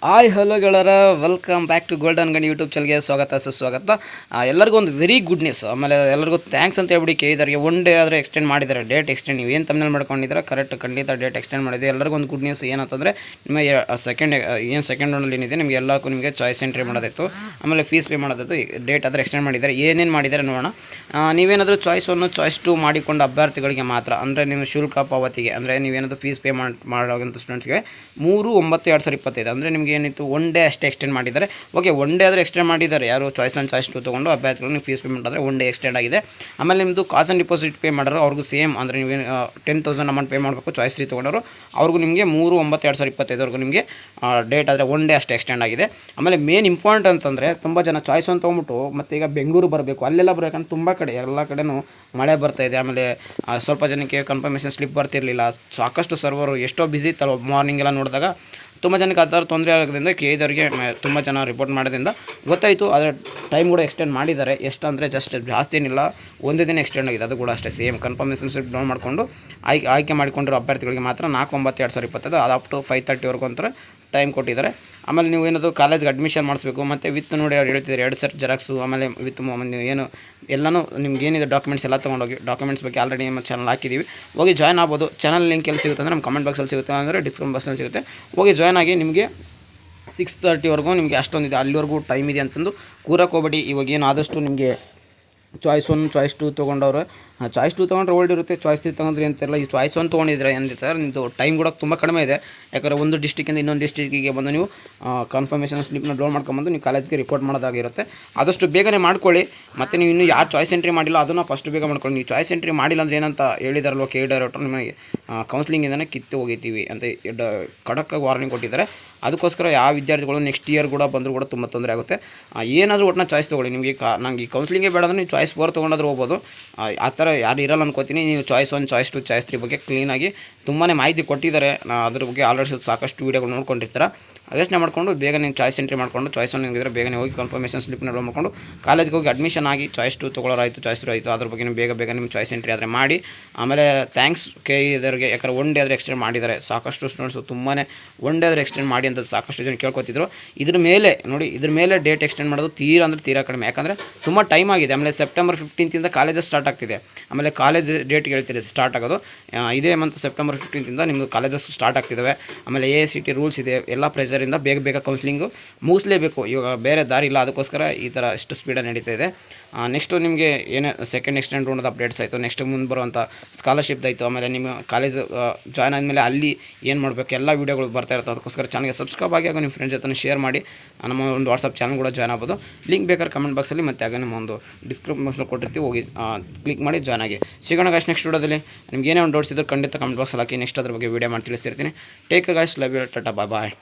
Hi hello ಗೆಳರ, welcome back to golden Gani YouTube ಚಾನಲ್ಗೆ ಸ್ವಾಗತ ಸುಸ್ವಾಗತ. ಎಲ್ಲರಿಗೂ ಒಂದು ವೆರಿ ಗುಡ್ ನ್ಯೂಸ್. ಆಮೇಲೆ ಎಲ್ಲರಿಗೂ ಥ್ಯಾಂಕ್ಸ್ ಅಂತ ಹೇಳ್ಬಿಟ್ಟು ಕೇಳಿದಾರೆ. ಒನ್ ಡೇ ಆದರೆ ಎಕ್ಸ್ಟೆಂಡ್ ಮಾಡಿದ್ದಾರೆ, ಡೇಟ್ ಎಕ್ಸ್ಟೆಂಡ್. ನೀವು ಏನು ತಮ್ಮಲ್ಲಿ ಮಾಡ್ಕೊಂಡಿದ್ರೆ ಕರೆಕ್ಟ್, ಖಂಡಿತ ಡೇಟ್ ಎಕ್ಸ್ಟೆಂಡ್ ಮಾಡಿದೆ. ಎಲ್ಲರಿಗೂ ಒಂದು ಗುಡ್ ನ್ಯೂಸ್ ಏನಂತಂದರೆ, ನಿಮಗೆ ಸೆಕೆಂಡ್ ರೌಂಡಲ್ಲಿ ಏನಿದೆ ನಿಮಗೆ ಎಲ್ಲಕ್ಕೂ ನಿಮಗೆ ಚಾಯ್ಸ್ ಎಂಟ್ರಿ ಮಾಡೋದಿತ್ತು, ಆಮೇಲೆ ಫೀಸ್ ಪೇ ಮಾಡೋದಿತ್ತು. ಡೇಟ್ ಆದರೆ ಎಕ್ಸ್ಟೆಂಡ್ ಮಾಡಿದ್ದಾರೆ. ಏನೇನು ಮಾಡಿದ್ದಾರೆ ನೋಡೋಣ. ನೀವೇನಾದರೂ ಚಾಯ್ಸ್ 1 ಚಾಯ್ಸ್ 2 ಮಾಡಿಕೊಂಡು ಅಭ್ಯರ್ಥಿಗಳಿಗೆ ಮಾತ್ರ, ಅಂದರೆ ನಿಮ್ಮ ಶುಲ್ಕ ಪಾವತಿಗೆ, ಅಂದರೆ ನೀವೇನಾದರೂ ಫೀಸ್ ಪೇ ಮಾಡೋಂಥ ಸ್ಟೂಡೆಂಟ್ಸ್ಗೆ 3/9/2025 ಅಂದರೆ ನಿಮಗೆ ಏನಿತ್ತು ಒನ್ ಡೇ ಅಷ್ಟೇ ಎಕ್ಸ್ಟೆಂಡ್ ಮಾಡಿದ್ದಾರೆ. ಓಕೆ, ಒನ್ ಡೇ ಆದರೆ ಎಕ್ಸ್ಟೆಂಡ್ ಮಾಡಿದ್ದಾರೆ. ಯಾರು ಚಾಯ್ಸ್ 1 ಚಾಯ್ಸ್ 2 ತೊಗೊಂಡು ಅಭ್ಯರ್ಥಿಗಳು ನೀವು ಫೀಸ್ ಪೇಮೆಂಟ್ ಆದರೆ ಒನ್ ಡೇ ಎಕ್ಸ್ಟೆಂಡ್ ಆಗಿದೆ. ಆಮೇಲೆ ನಿಮ್ಮದು ಕಾಸ್ಟ್ ಆ್ಯಂಡ್ ಡಿಪಾಸಿಟ್ ಪೇ ಮಾಡೋರು ಅವ್ರಿಗೂ ಸೇಮ್, ಅಂದರೆ ನೀವು 10,000 ಅಮೌಂಟ್ ಪೇ ಮಾಡಬೇಕು. ಚಾಯ್ಸ್ 3 ತೊಗೊಂಡವರು ಅವ್ರಿಗೂ ನಿಮಗೆ 3/9/2025 ನಿಮಗೆ ಡೇಟ್ ಆದರೆ ಒನ್ ಡೇ ಅಷ್ಟೇ ಎಕ್ಸ್ಟೆಂಡ್ ಆಗಿದೆ. ಆಮೇಲೆ ಮೇನ್ ಇಂಪಾರ್ಟೆಂಟ್ ಅಂತಂದರೆ, ತುಂಬ ಜನ ಚಾಯ್ಸ್ 1 ತೊಗೊಂಬಿಟ್ಟು ಮತ್ತು ಈಗ ಬೆಂಗಳೂರು ಬರಬೇಕು, ಅಲ್ಲೆಲ್ಲ ಬರಬೇಕಂದ್ರೆ ತುಂಬ ಕಡೆ ಎಲ್ಲ ಕಡೆನೂ ಮಳೆ ಬರ್ತಾಯಿದೆ. ಆಮೇಲೆ ಸ್ವಲ್ಪ ಜನಕ್ಕೆ ಕನ್ಫರ್ಮೇಷನ್ ಸ್ಲಿಪ್ ಬರ್ತಿರಲಿಲ್ಲ. ಸಾಕಷ್ಟು ಸರ್ವರು ಎಷ್ಟೋ ಬ್ಯುಸಿ ಇತ್ತಲ್ಲ, ಮಾರ್ನಿಂಗ್ ಎಲ್ಲ ನೋಡಿದಾಗ ತುಂಬ ಜನಕ್ಕೆ ಆ ಥರ ತೊಂದರೆ ಆಗೋದ್ರಿಂದ ಕೇಳಿದವರಿಗೆ ತುಂಬ ಜನ ರಿಪೋರ್ಟ್ ಮಾಡೋದ್ರಿಂದ ಗೊತ್ತಾಯಿತು. ಆದರೆ ಟೈಮ್ ಕೂಡ ಎಕ್ಸ್ಟೆಂಡ್ ಮಾಡಿದ್ದಾರೆ. ಎಷ್ಟು ಅಂದರೆ ಜಸ್ಟ್ ಜಾಸ್ತಿ ಏನಿಲ್ಲ, ಒಂದೇ ದಿನ ಎಕ್ಸ್ಟೆಂಡ್ ಆಗಿದೆ. ಅದು ಕೂಡ ಅಷ್ಟೇ ಸೇಮ್ ಕನ್ಫರ್ಮೇಷನ್ ಸ್ಲಿಪ್ ಡೌನ್ ಮಾಡಿಕೊಂಡು ಆಯ್ಕೆ ಮಾಡಿಕೊಂಡಿರೋ ಅಭ್ಯರ್ಥಿಗಳಿಗೆ ಮಾತ್ರ 4/9/2025 ಅದು ಅಪ್ ಟು 5:30ವರೆಗೂ ಅಂತ ಟೈಮ್ ಕೊಟ್ಟಿದ್ದಾರೆ. ಆಮೇಲೆ ನೀವು ಏನಾದರೂ ಕಾಲೇಜ್ಗೆ ಅಡ್ಮಿಷನ್ ಮಾಡಿಸ್ಬೇಕು, ಮತ್ತು ವಿತ್ ನೋಡಿ ಅವ್ರು ಹೇಳ್ತಿದ್ದಾರೆ 2 ಸೆಟ್ ಜೆರಾಕ್ಸು, ಆಮೇಲೆ ವಿತ್ ನೀವು ಏನು ಎಲ್ಲನೂ ನಿಮ್ಗೆ ಏನಿದೆ ಡಾಕ್ಯುಮೆಂಟ್ಸ್ ಎಲ್ಲ ತೊಗೊಂಡೋಗಿ. ಡಾಕ್ಯುಮೆಂಟ್ಸ್ ಬಗ್ಗೆ ಆಲ್ರೆಡಿ ನಮ್ಮ ಚಾನಲ್ ಹಾಕಿದ್ದೀವಿ, ಹೋಗಿ ಜಾಯ್ನ್ ಆಗ್ಬೋದು. ಚಾನಲ್ ಲಿಂಕ್ ಎಲ್ಲಿ ಸಿಗುತ್ತೆ ಅಂದರೆ ನಮ್ಮ ಕಮೆಂಟ್ ಬಾಕ್ಸಲ್ಲಿ ಸಿಗುತ್ತೆ, ಅಂದರೆ ಡಿಸ್ಕ್ರಿಪ್ಷನ್ ಬಾಕ್ಸಲ್ಲಿ ಸಿಗುತ್ತೆ. ಹೋಗಿ ಜಾಯ್ನ್ ಆಗಿ. ನಿಮಗೆ 6:30ವರೆಗೂ ನಿಮಗೆ ಅಷ್ಟೊಂದಿದೆ, ಅಲ್ಲಿವರೆಗೂ ಟೈಮ್ ಇದೆ ಅಂತಂದು ಕೂರಕ್ಕೆ ಹೋಗ್ಬೇಡಿ. ಇವಾಗ ಏನು ಆದಷ್ಟು ನಿಮಗೆ ಚಾಯ್ಸ್ 1 ಚಾಯ್ಸ್ 2 ತೊಗೊಂಡವ್ರು, ಚಾಯ್ಸ್ 2 ತೊಗೊಂಡ್ರೆ ಓಲ್ಡ್ ಇರುತ್ತೆ, ಚಾಯ್ಸ್ 3 ತೊಗೊಂಡ್ರೆ ಅಂತಿರಲ್ಲ. ಈ ಚಾಯ್ಸ್ 1 ತೊಗೊಂಡಿದ್ರೆ ಏನಿರ್ತಾರೆ ನಿಮ್ಮದು ಟೈಮ್ ಕೂಡ ತುಂಬ ಕಡಿಮೆ ಇದೆ. ಯಾಕಂದರೆ ಒಂದು ಡಿಸ್ಟಿಕ್ಕಿಂದ ಇನ್ನೊಂದು ಡಿಸ್ಟಿಕ್ಕಿಗೆ ಬಂದು ನೀವು ಕನ್ಫರ್ಮೇಷನ್ ಸ್ಲಿಪ್ನ ಡೌನ್ ಮಾಡ್ಕೊಂಬಂದು ನೀವು ಕಾಲೇಜ್ಗೆ ರಿಪೋರ್ಟ್ ಮಾಡೋದಾಗಿರುತ್ತೆ. ಆದಷ್ಟು ಬೇಗನೆ ಮಾಡ್ಕೊಳ್ಳಿ. ಮತ್ತು ನೀವು ಇನ್ನೂ ಯಾರು ಚಾಯ್ಸ್ ಎಂಟ್ರಿ ಮಾಡಿಲ್ಲ ಅದನ್ನು ಫಸ್ಟ್ ಬೇಗ ಮಾಡ್ಕೊಳ್ಳಿ. ನೀವು ಚಾಯ್ಸ್ ಎಂಟ್ರಿ ಮಾಡಿಲ್ಲ ಅಂದರೆ ಏನಂತ ಹೇಳಿದಾರಲ್ವ ಕೆ ಡೈರೆಕ್ಟರ್, ನಿಮಗೆ ಕೌನ್ಸಿಲಿಂಗಿಂದನೇ ಕಿತ್ತು ಹೋಗಿದ್ದೀವಿ ಅಂತ ಖಡಕ್ಕಾಗಿ ವಾರ್ನಿಂಗ್ ಕೊಟ್ಟಿದ್ದಾರೆ. ಅದಕ್ಕೋಸ್ಕರ ಯಾವ ವಿದ್ಯಾರ್ಥಿಗಳು ನೆಕ್ಸ್ಟ್ ಇಯರ್ ಕೂಡ ಬಂದರೂ ಕೂಡ ತುಂಬ ತೊಂದರೆ ಆಗುತ್ತೆ. ಏನಾದರೂ ಒಟ್ಟಿನ ಚಾಯ್ಸ್ ತೊಗೊಳ್ಳಿ. ನಿಮಗೆ ನಂಗೆ ಈ ಕೌನ್ಸಿಲಿಂಗೇ ಬೇಡ ಅಂದರೆ ನೀವು ಚಾಯ್ಸ್ 4 ತೊಗೊಂಡಾದ್ರೂ ಹೋಗ್ಬೋದು. ಆ ಥರ ಯಾರು ಇರಲ್ಲ ಅನ್ಕೋತೀನಿ. ನೀವು ಚಾಯ್ಸ್ 1 ಚಾಯ್ಸ್ 2 ಚಾಯ್ಸ್ 3 ಬಗ್ಗೆ ಕ್ಲೀನಾಗಿ ತುಂಬಾ ಮಾಹಿತಿ ಕೊಟ್ಟಿದ್ದಾರೆ. ಅದ್ರ ಬಗ್ಗೆ ಆಲ್ರೆಡಿ ಸಾಕಷ್ಟು ವೀಡಿಯೋಗಳು ನೋಡ್ಕೊಂಡಿರ್ತಾರೆ. ಯೋಚನೆ ಮಾಡಿಕೊಂಡು ಬೇಗ ನೀವು ಚಾಯ್ಸ್ ಎಂಟ್ರಿ ಮಾಡಿಕೊಂಡು ಚಾಯ್ಸ್ 1 ನಿಂಗಿದ್ರೆ ಬೇಗನೆ ಹೋಗಿ ಕನ್ಫರ್ಮೇಷನ್ ಸ್ಲಿಪ್ನ ಡೌನ್ ಮಾಡಿಕೊಂಡು ಕಾಲೇಜ್ಗೆ ಹೋಗಿ ಅಡ್ಮಿಷನ್ ಆಗಿ. ಚಾಯ್ಸ್ 2 ತೊಗೊಳ್ಳೋರಾಯಿತು, ಚಾಯ್ಸ್ 3 ಆಯಿತು, ಅದ್ರ ಬಗ್ಗೆ ಬೇಗ ನಿಮ್ಮ ಚಾಯ್ಸ್ ಎಂಟ್ರಿ ಆದರೆ ಮಾಡಿ. ಆಮೇಲೆ ಥ್ಯಾಂಕ್ಸ್ ಇದರಿಗೆ, ಯಾಕಂದರೆ ಒನ್ ಡೇ ಆದರೆ ಎಕ್ಸ್ಟೆಂಡ್ ಮಾಡಿದ್ದಾರೆ. ಸಾಕಷ್ಟು ಸ್ಟೂಡೆಂಟ್ಸು ತುಂಬಾ ಒನ್ ಡೇ ಆದರೆ ಎಕ್ಸ್ಟೆಂಡ್ ಮಾಡಿ ಅಂತ ಸಾಕಷ್ಟು ಜನ ಕೇಳ್ಕೊತಿದ್ರು. ಇದ್ರ ಮೇಲೆ ನೋಡಿ, ಇದ್ರ ಮೇಲೆ ಡೇಟ್ ಎಕ್ಸ್ಟೆಂಡ್ ಮಾಡೋದು ತೀರಾ ಕಡಿಮೆ, ಯಾಕಂದರೆ ತುಂಬ ಟೈಮ್ ಆಗಿದೆ. ಆಮೇಲೆ ಸೆಪ್ಟೆಂಬರ್ 15 ಕಾಲೇಜಸ್ ಸ್ಟಾರ್ಟ್ ಆಗ್ತಿದೆ. ಆಮೇಲೆ ಕಾಲೇಜ್ ಡೇಟ್ ಹೇಳ್ತಿದೆ ಸ್ಟಾರ್ಟ್ ಆಗೋದು ಇದೇ ಮಂತ್ ಸೆಪ್ಟೆಂಬರ್ 15 ನಿಮ್ಮದು ಕಾಲೇಜಸ್ ಸ್ಟಾರ್ಟ್ ಆಗ್ತಿದ್ದಾವೆ. ಆಮೇಲೆ AICTE ರೂಲ್ಸ್ ಇದೆ, ಎಲ್ಲ ಪ್ರೆಸರಿಂದ ಬೇಗ ಕೌನ್ಸಿಲಿಂಗು ಮುಗಿಸ್ಲೇಬೇಕು. ಇವಾಗ ಬೇರೆ ದಾರಿ ಇಲ್ಲ, ಅದಕ್ಕೋಸ್ಕರ ಈ ಥರ ಇಷ್ಟು ಸ್ಪೀಡಾಗಿ ನಡೀತಾ ಇದೆ. ನೆಕ್ಸ್ಟು ನಿಮಗೆ ಏನೇ ಸೆಕೆಂಡ್ ಎಕ್ಸ್ಟೆಂಡ್ ರೌಂಡ್ ಅಪ್ಡೇಟ್ಸ್ ಆಯಿತು, ನೆಕ್ಸ್ಟ್ ಮುಂದೆ ಬರುವಂಥ ಸ್ಕಾಲರ್ಶಿಪ್ದಾಯಿತು, ಆಮೇಲೆ ನಿಮ್ಮ ಕಾಲೇಜ್ ಜಾಯ್ನ್ ಆದಮೇಲೆ ಅಲ್ಲಿ ಏನು ಮಾಡಬೇಕು ಎಲ್ಲ ವೀಡಿಯೋಗಳು ಬರ್ತಾ ಇರ್ತವೆ. ಅದಕ್ಕೋಸ್ಕರ ಚಾನಲ್ಗೆ ಸಬ್ಸ್ಕ್ರೈಬ್ ಆಗಿ ಹಾಗೂ ನಿಮ್ಮ ಫ್ರೆಂಡ್ಸ್ ಜೊತೆ ಶೇರ್ ಮಾಡಿ. ನಮ್ಮ ಒಂದು ವಾಟ್ಸಪ್ ಚಾನಲ್ ಕೂಡ ಜಾಯ್ನ್ ಆಗ್ಬೋದು. ಲಿಂಕ್ ಬೇಕಾದ್ರೆ ಕಮೆಂಟ್ ಬಾಕ್ಸಲ್ಲಿ ಮತ್ತು ಆಗ ನಮ್ಮ ಒಂದು ಡಿಸ್ಕ್ರಿಪ್ಷನ್ ಬಾಕ್ಸಲ್ಲಿ ಕೊಟ್ಟಿರ್ತೀವಿ, ಹೋಗಿ ಕ್ಲಿಕ್ ಮಾಡಿ ಜಾಯ್ನ್ ಆಗಿ. ಸಿಗೋಣ ಗಾಯ್ಸ್ ನೆಕ್ಸ್ಟ್ ವಿಡಿಯೋದಲ್ಲಿ. ನಿಮ್ಗೆ ಏನೇ ಒಂದು ಡೌಟ್ಸ್ ಇದ್ದರೆ ಖಂಡಿತ ಕಮೆಂಟ್ ಬಾಕ್ಸಲ್ಲಿ ಹಾಕಿ, ನೆಕ್ಸ್ಟ್ ಅದ್ರ ಬಗ್ಗೆ ವೀಡಿಯೋ ಮಾಡಿ ತಿಳಿಸ್ತಿರ್ತೀನಿ. Take guys, love you, tata, bye.